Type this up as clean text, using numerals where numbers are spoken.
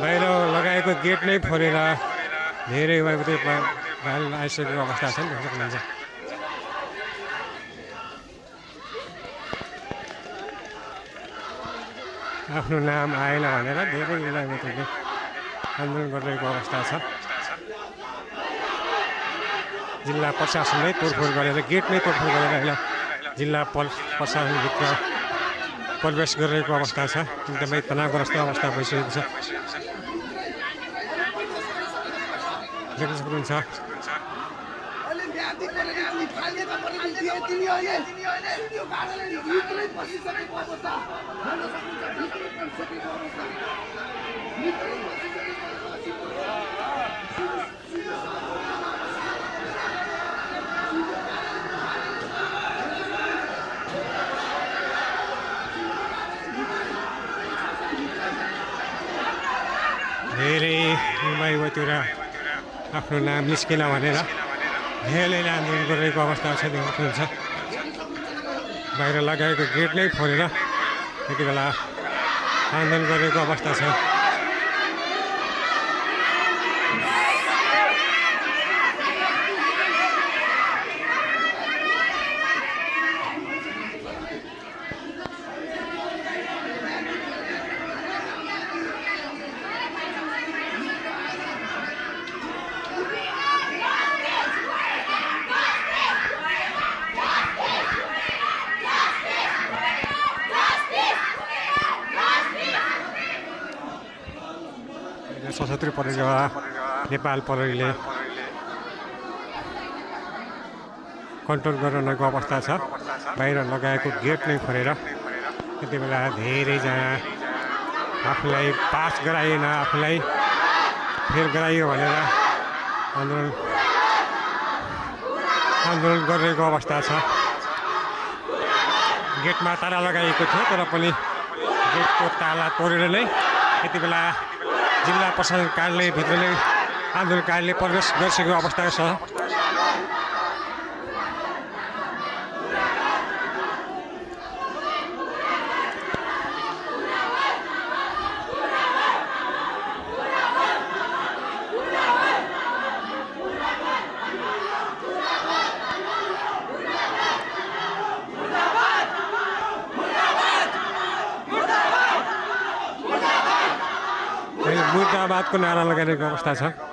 बाहिर लगाएको गेट नै फोरेर धेरै आइसकेको अवस्था छ नि सक्नुहुन्छ। आफ्नो नाम आएन भनेर धेरै युवाहरूले आन्दोलन गरिरहेको अवस्था छ। जिल्ला प्रशासनले तोडफोड गरेर गेट नै तोडफोड गरेर अहिले जिल्ला प्रशासनभित्र प्रवेश गरिरहेको अवस्था छ। एकदमै तनावग्रस्त अवस्था भइसकेको छ। देख्न सक्नुहुन्छ धेरै युवा-युवतीहरू आफ्नो नाम निस्केन भनेर धेरैले आन्दोलन गरिरहेको अवस्था छ। देख्नुहुन्छ बाहिर लगाएको गेट नै फोरेर यति बेला आन्दोलन गरिरहेको अवस्था छ। सशस्त्र प्रहरी नेपाल प्रहरीले कन्ट्रोल गरिरहेको अवस्था छ। बाहिर लगाएको गेट नै फोरेर त्यति बेला धेरैजना आफूलाई पास गराइएन, आफूलाई फेल गराइयो भनेर आन्दोलन गरिरहेको अवस्था छ। गेटमा ताला लगाइएको थियो तर पनि गेटको ताला तोडेर नै यति बेला जिल्ला प्रशासन कार्यालयभित्र नै आन्दोलनकारीले प्रवेश गरिसकेको अवस्था छ। मुर्दाबादको नारा लगाइरहेको अवस्था छ।